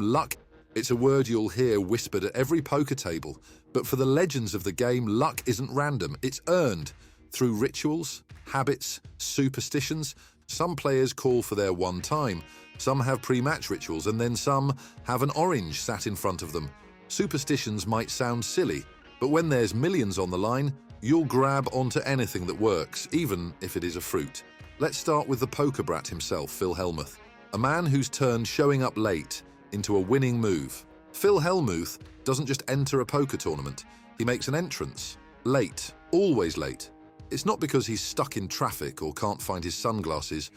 Luck, it's a word you'll hear whispered at every poker table, but for the legends of the game, luck isn't random, it's earned through rituals, habits, superstitions. Some players call for their one time, some have pre-match rituals, and then some have an orange sat in front of them. Superstitions might sound silly, but when there's millions on the line, you'll grab onto anything that works, even if it is a fruit. Let's start with the poker brat himself, Phil Hellmuth, a man who's turned showing up late into a winning move. Phil Hellmuth doesn't just enter a poker tournament, he makes an entrance. Late, always late. It's not because he's stuck in traffic or can't find his sunglasses.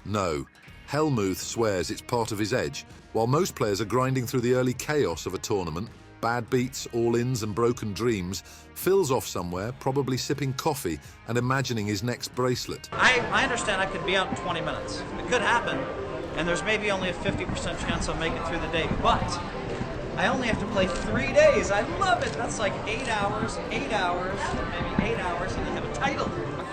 No, Hellmuth swears it's part of his edge. While most players are grinding through the early chaos of a tournament, bad beats, all-ins and broken dreams, Phil's off somewhere, probably sipping coffee and imagining his next bracelet. I understand I could be out in 20 minutes. It could happen, and there's maybe only a 50% chance I'll make it through the day, but I only have to play 3 days. I love it. That's like 8 hours, maybe 8 hours, and I have a title.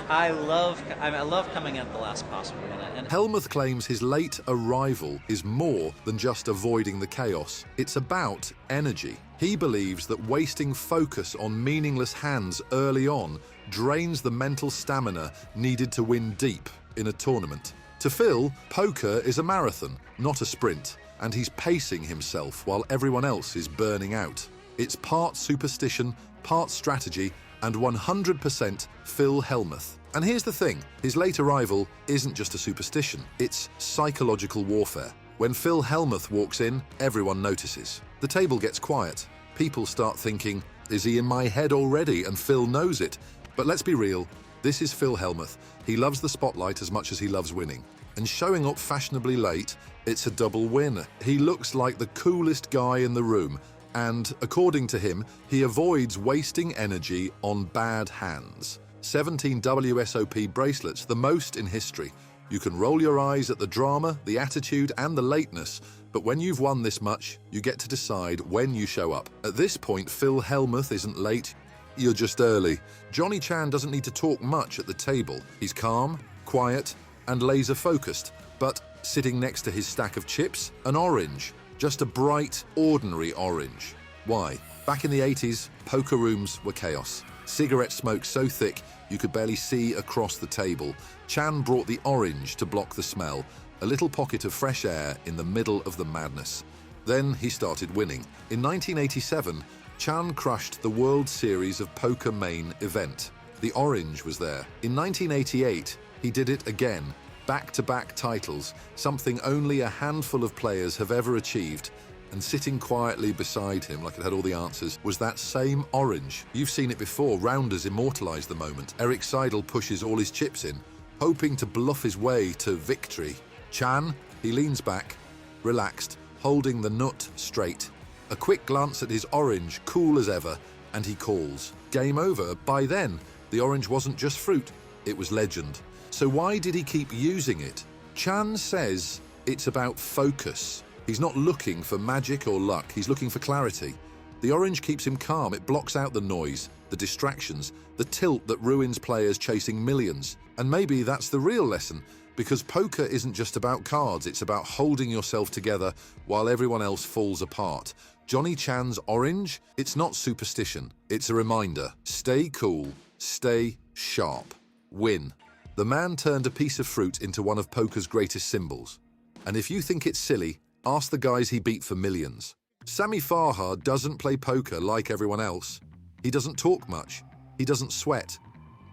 I love coming at the last possible minute. And Hellmuth claims his late arrival is more than just avoiding the chaos. It's about energy. He believes that wasting focus on meaningless hands early on drains the mental stamina needed to win deep in a tournament. To Phil, poker is a marathon, not a sprint, and he's pacing himself while everyone else is burning out. It's part superstition, part strategy, and 100% Phil Hellmuth. And here's the thing, his late arrival isn't just a superstition, it's psychological warfare. When Phil Hellmuth walks in, everyone notices. The table gets quiet. People start thinking, is he in my head already? And Phil knows it. But let's be real, this is Phil Hellmuth. He loves the spotlight as much as he loves winning. And showing up fashionably late, it's a double win. He looks like the coolest guy in the room. And according to him, he avoids wasting energy on bad hands. 17 WSOP bracelets, the most in history. You can roll your eyes at the drama, the attitude, and the lateness, but when you've won this much, you get to decide when you show up. At this point, Phil Hellmuth isn't late, you're just early. Johnny Chan doesn't need to talk much at the table. He's calm, quiet, and laser-focused, but sitting next to his stack of chips, an orange. Just a bright, ordinary orange. Why? Back in the 80s, poker rooms were chaos. Cigarette smoke so thick you could barely see across the table. Chan brought the orange to block the smell, a little pocket of fresh air in the middle of the madness. Then he started winning. In 1987, Chan crushed the World Series of Poker main event. The orange was there. In 1988, he did it again. Back-to-back titles, something only a handful of players have ever achieved. And sitting quietly beside him, like it had all the answers, was that same orange. You've seen it before, rounders immortalize the moment. Eric Seidel pushes all his chips in, hoping to bluff his way to victory. Chan, he leans back, relaxed, holding the nut straight. A quick glance at his orange, cool as ever, and he calls. Game over. By then, the orange wasn't just fruit, it was legend. So why did he keep using it? Chan says it's about focus. He's not looking for magic or luck, he's looking for clarity. The orange keeps him calm, it blocks out the noise, the distractions, the tilt that ruins players chasing millions. And maybe that's the real lesson, because poker isn't just about cards, it's about holding yourself together while everyone else falls apart. Johnny Chan's orange, it's not superstition, it's a reminder. Stay cool, stay sharp, win. The man turned a piece of fruit into one of poker's greatest symbols. And if you think it's silly, ask the guys he beat for millions. Sammy Fara doesn't play poker like everyone else. He doesn't talk much. He doesn't sweat.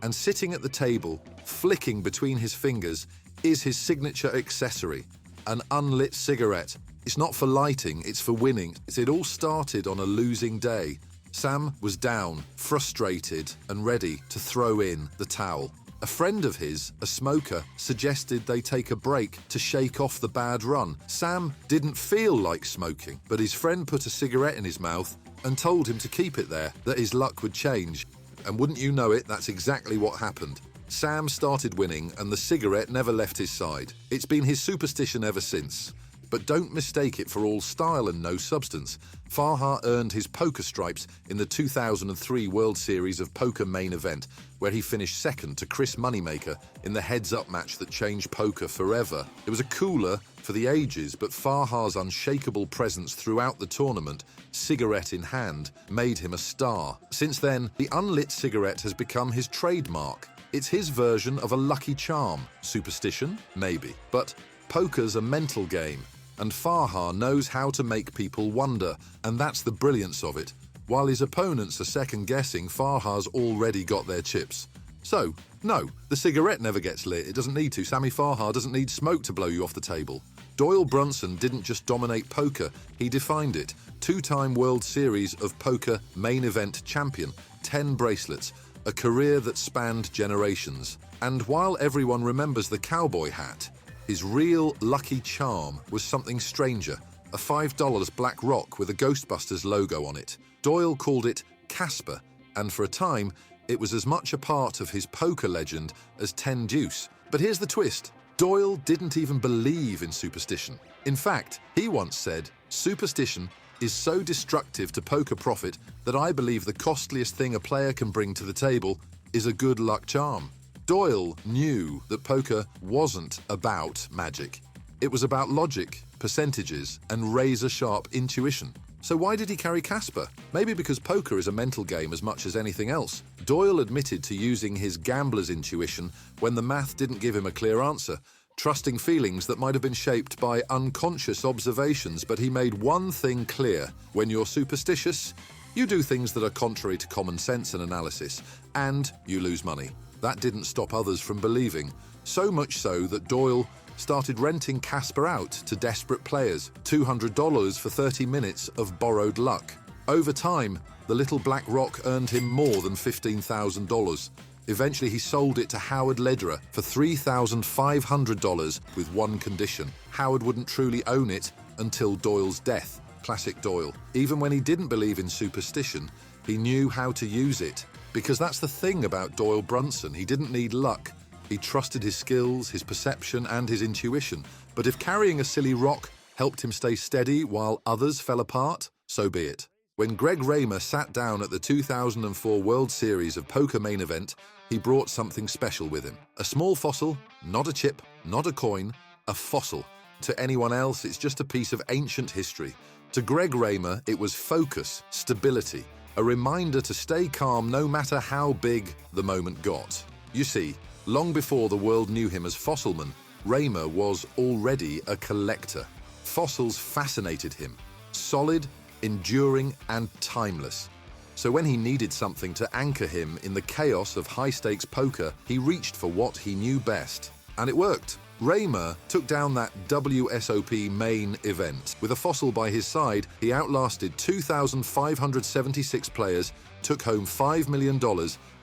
And sitting at the table, flicking between his fingers, is his signature accessory, an unlit cigarette. It's not for lighting, it's for winning. It all started on a losing day. Sam was down, frustrated, and ready to throw in the towel. A friend of his, a smoker, suggested they take a break to shake off the bad run. Sam didn't feel like smoking, but his friend put a cigarette in his mouth and told him to keep it there, that his luck would change. And wouldn't you know it, that's exactly what happened. Sam started winning and the cigarette never left his side. It's been his superstition ever since. But don't mistake it for all style and no substance. Fara earned his poker stripes in the 2003 World Series of Poker main event, where he finished second to Chris Moneymaker in the heads-up match that changed poker forever. It was a cooler, for the ages, but Farhar's unshakable presence throughout the tournament, cigarette in hand, made him a star. Since then, the unlit cigarette has become his trademark. It's his version of a lucky charm. Superstition? Maybe. But poker's a mental game, and Farha knows how to make people wonder, and that's the brilliance of it. While his opponents are second-guessing, Farha's already got their chips. So, no, the cigarette never gets lit. It doesn't need to. Sammy Farha doesn't need smoke to blow you off the table. Doyle Brunson didn't just dominate poker, he defined it. Two-time World Series of Poker main event champion, 10 bracelets, a career that spanned generations. And while everyone remembers the cowboy hat, his real lucky charm was something stranger, a $5 black rock with a Ghostbusters logo on it. Doyle called it Casper, and for a time, it was as much a part of his poker legend as 10 deuce. But here's the twist. Doyle didn't even believe in superstition. In fact, he once said, "Superstition is so destructive to poker profit that I believe the costliest thing a player can bring to the table is a good luck charm." Doyle knew that poker wasn't about magic. It was about logic, percentages, and razor-sharp intuition. So why did he carry Casper? Maybe because poker is a mental game as much as anything else. Doyle admitted to using his gambler's intuition when the math didn't give him a clear answer, trusting feelings that might have been shaped by unconscious observations, but he made one thing clear. When you're superstitious, you do things that are contrary to common sense and analysis, and you lose money. That didn't stop others from believing, so much so that Doyle started renting Casper out to desperate players, $200 for 30 minutes of borrowed luck. Over time, the little black rock earned him more than $15,000. Eventually, he sold it to Howard Lederer for $3,500 with one condition. Howard wouldn't truly own it until Doyle's death. Classic Doyle. Even when he didn't believe in superstition, he knew how to use it. Because that's the thing about Doyle Brunson, he didn't need luck. He trusted his skills, his perception, and his intuition. But if carrying a silly rock helped him stay steady while others fell apart, so be it. When Rmer sat down at the 2004 World Series of Poker main event, he brought something special with him. A small fossil, not a chip, not a coin, a fossil. To anyone else, it's just a piece of ancient history. To Rmer, it was focus, stability, a reminder to stay calm no matter how big the moment got. You see, long before the world knew him as Fossilman, Rmer was already a collector. Fossils fascinated him. Solid, enduring, and timeless. So when he needed something to anchor him in the chaos of high-stakes poker, he reached for what he knew best. And it worked. Rmer took down that WSOP main event. With a fossil by his side, he outlasted 2,576 players, took home $5 million,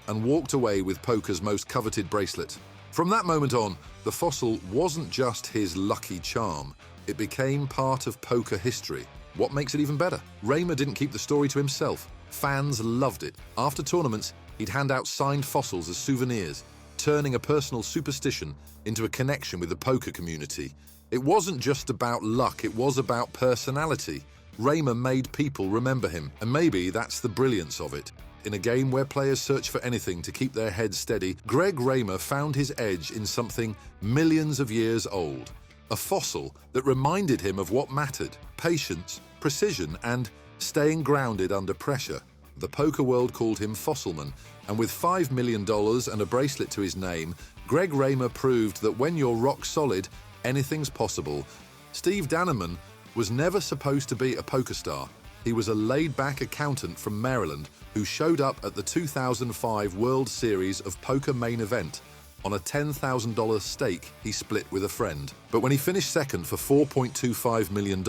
and walked away with poker's most coveted bracelet. From that moment on, the fossil wasn't just his lucky charm. It became part of poker history. What makes it even better? Rmer didn't keep the story to himself. Fans loved it. After tournaments, he'd hand out signed fossils as souvenirs, turning a personal superstition into a connection with the poker community. It wasn't just about luck, it was about personality. Rmer made people remember him, and maybe that's the brilliance of it. In a game where players search for anything to keep their heads steady, Rmer found his edge in something millions of years old. A fossil that reminded him of what mattered: patience, precision, and staying grounded under pressure. The poker world called him Fossilman, and with $5 million and a bracelet to his name, Rmer proved that when you're rock solid, anything's possible. Steve Danneman was never supposed to be a poker star. He was a laid-back accountant from Maryland who showed up at the 2005 World Series of Poker main event. On a $10,000 stake he split with a friend. But when he finished second for $4.25 million,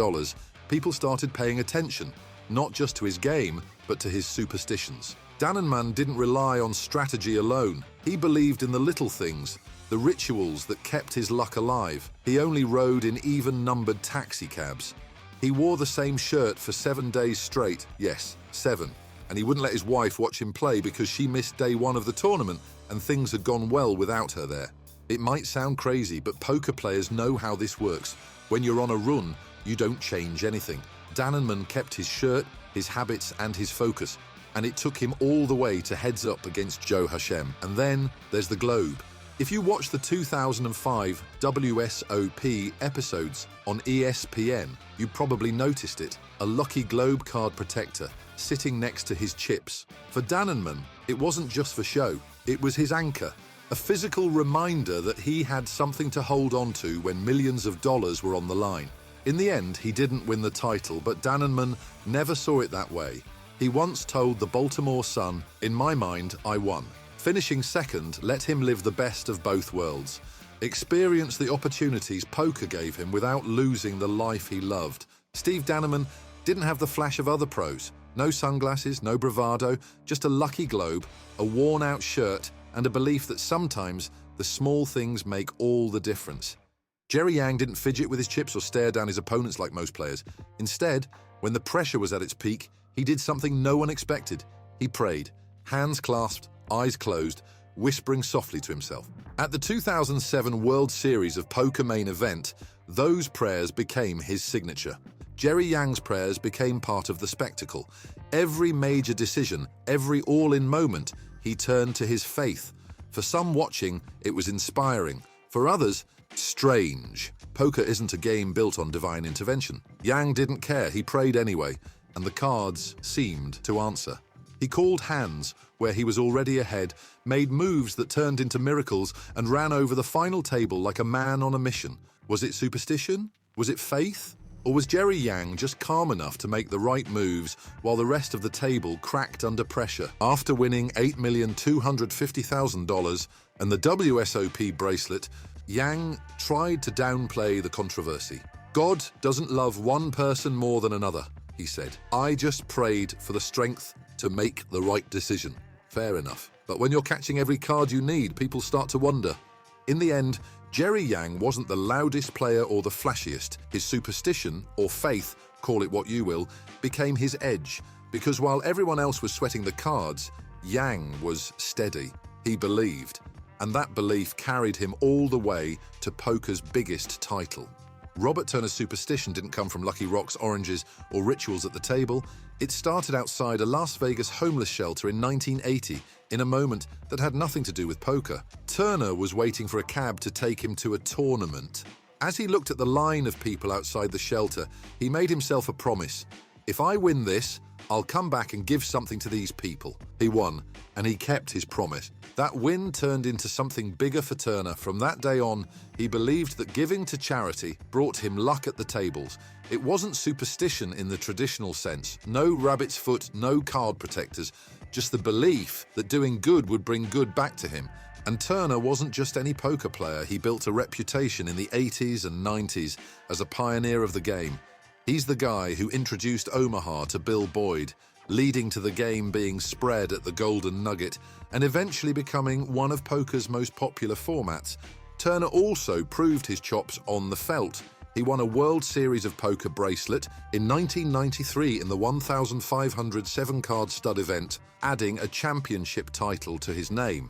people started paying attention, not just to his game, but to his superstitions. Danneman didn't rely on strategy alone. He believed in the little things, the rituals that kept his luck alive. He only rode in even-numbered taxi cabs. He wore the same shirt for 7 days straight, yes, 7. And he wouldn't let his wife watch him play because she missed day 1 of the tournament and things had gone well without her there. It might sound crazy, but poker players know how this works. When you're on a run, you don't change anything. Danneman kept his shirt, his habits, and his focus, and it took him all the way to heads up against Joe Hashem. And then there's the globe. If you watch the 2005 WSOP episodes on ESPN, you probably noticed it, a Lucky Globe card protector sitting next to his chips. For Dannemann, it wasn't just for show, it was his anchor, a physical reminder that he had something to hold on to when millions of dollars were on the line. In the end, he didn't win the title, but Dannemann never saw it that way. He once told the Baltimore Sun, "In my mind, I won." Finishing second let him live the best of both worlds, experience the opportunities poker gave him without losing the life he loved. Steve Dannemann didn't have the flash of other pros. No sunglasses, no bravado, just a lucky globe, a worn-out shirt, and a belief that sometimes the small things make all the difference. Jerry Yang didn't fidget with his chips or stare down his opponents like most players. Instead, when the pressure was at its peak, he did something no one expected. He prayed, hands clasped, eyes closed, whispering softly to himself. At the 2007 World Series of Poker main event, those prayers became his signature. Jerry Yang's prayers became part of the spectacle. Every major decision, every all-in moment, he turned to his faith. For some watching, it was inspiring. For others, strange. Poker isn't a game built on divine intervention. Yang didn't care, he prayed anyway, and the cards seemed to answer. He called hands where he was already ahead, made moves that turned into miracles, and ran over the final table like a man on a mission. Was it superstition? Was it faith? Or was Jerry Yang just calm enough to make the right moves while the rest of the table cracked under pressure? After winning $8,250,000 and the WSOP bracelet, Yang tried to downplay the controversy. "God doesn't love one person more than another," he said. "I just prayed for the strength to make the right decision." Fair enough. But when you're catching every card you need, people start to wonder. In the end, Jerry Yang wasn't the loudest player or the flashiest. His superstition, or faith, call it what you will, became his edge. Because while everyone else was sweating the cards, Yang was steady. He believed. And that belief carried him all the way to poker's biggest title. Robert Turner's superstition didn't come from lucky rocks, oranges, or rituals at the table. It started outside a Las Vegas homeless shelter in 1980, in a moment that had nothing to do with poker. Turner was waiting for a cab to take him to a tournament. As he looked at the line of people outside the shelter, he made himself a promise. "If I win this, I'll come back and give something to these people." He won, and he kept his promise. That win turned into something bigger for Turner. From that day on, he believed that giving to charity brought him luck at the tables. It wasn't superstition in the traditional sense. No rabbit's foot, no card protectors. Just the belief that doing good would bring good back to him. And Turner wasn't just any poker player. He built a reputation in the 80s and 90s as a pioneer of the game. He's the guy who introduced Omaha to Bill Boyd, leading to the game being spread at the Golden Nugget and eventually becoming one of poker's most popular formats. Turner also proved his chops on the felt. He won a World Series of Poker bracelet in 1993 in the 1,500 7-card stud event, adding a championship title to his name.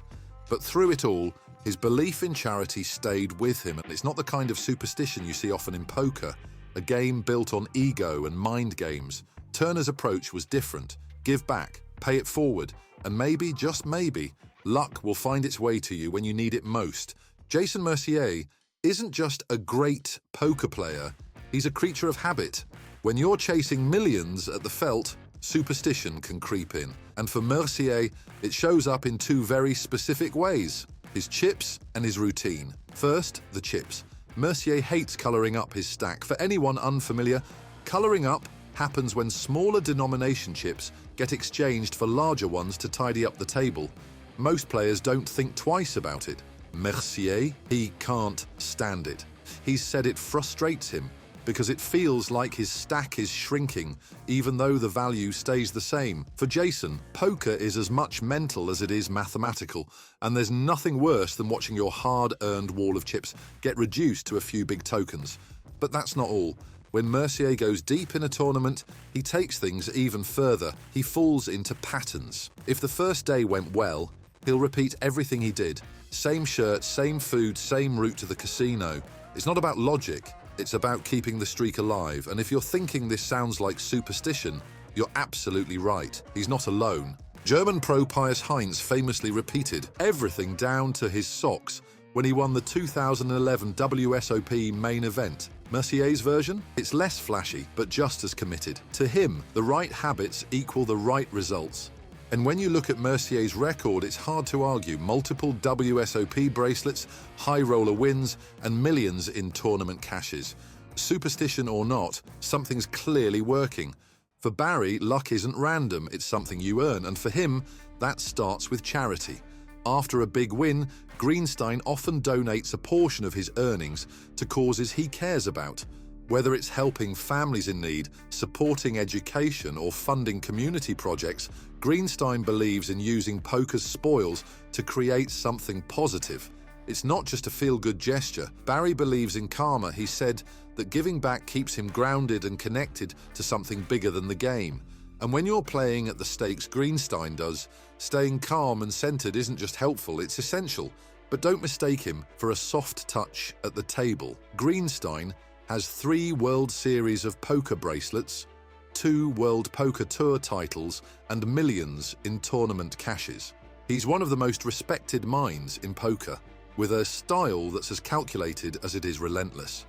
But through it all, his belief in charity stayed with him, and it's not the kind of superstition you see often in poker, a game built on ego and mind games. Turner's approach was different. Give back, pay it forward, and maybe, just maybe, luck will find its way to you when you need it most. Jason Mercier isn't just a great poker player, he's a creature of habit. When you're chasing millions at the felt, superstition can creep in. And for Mercier, it shows up in two very specific ways: his chips and his routine. First, the chips. Mercier hates colouring up his stack. For anyone unfamiliar, colouring up happens when smaller denomination chips get exchanged for larger ones to tidy up the table. Most players don't think twice about it. Mercier, he can't stand it. He's said it frustrates him because it feels like his stack is shrinking, even though the value stays the same. For Jason, poker is as much mental as it is mathematical, and there's nothing worse than watching your hard-earned wall of chips get reduced to a few big tokens. But that's not all. When Mercier goes deep in a tournament, he takes things even further. He falls into patterns. If the first day went well, he'll repeat everything he did. Same shirt, same food, same route to the casino. It's not about logic, it's about keeping the streak alive. And if you're thinking this sounds like superstition, you're absolutely right. He's not alone. German pro Pius Heinz famously repeated everything down to his socks, when he won the 2011 WSOP main event. Mercier's version? It's less flashy, but just as committed. To him, the right habits equal the right results. And when you look at Mercier's record, it's hard to argue. Multiple WSOP bracelets, high roller wins, and millions in tournament cashes. Superstition or not, something's clearly working. For Barry, luck isn't random, it's something you earn, and for him, that starts with charity. After a big win, Greenstein often donates a portion of his earnings to causes he cares about. Whether it's helping families in need, supporting education, or funding community projects, Greenstein believes in using poker's spoils to create something positive. It's not just a feel-good gesture. Barry believes in karma. He said that giving back keeps him grounded and connected to something bigger than the game. And when you're playing at the stakes Greenstein does, staying calm and centered isn't just helpful, it's essential. But don't mistake him for a soft touch at the table. Greenstein has 3 World Series of Poker bracelets, 2 World Poker Tour titles, and millions in tournament cashes. He's one of the most respected minds in poker, with a style that's as calculated as it is relentless.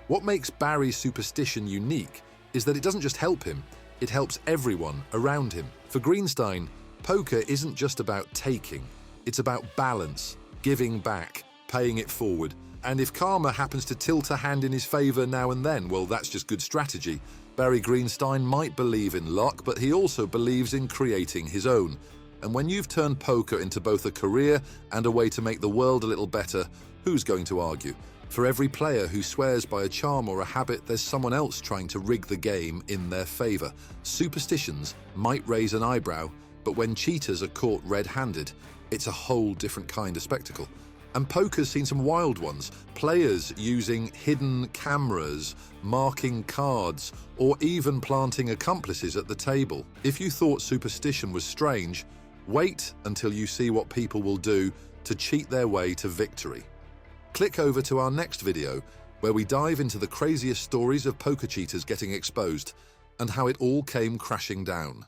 What makes Barry's superstition unique is that it doesn't just help him, it helps everyone around him. For Greenstein, poker isn't just about taking, it's about balance, giving back, paying it forward. And if karma happens to tilt a hand in his favor now and then, well, that's just good strategy. Barry Greenstein might believe in luck, but he also believes in creating his own. And when you've turned poker into both a career and a way to make the world a little better, who's going to argue? For every player who swears by a charm or a habit, there's someone else trying to rig the game in their favor. Superstitions might raise an eyebrow, but when cheaters are caught red-handed, it's a whole different kind of spectacle. And poker's seen some wild ones. Players using hidden cameras, marking cards, or even planting accomplices at the table. If you thought superstition was strange, wait until you see what people will do to cheat their way to victory. Click over to our next video, where we dive into the craziest stories of poker cheaters getting exposed and how it all came crashing down.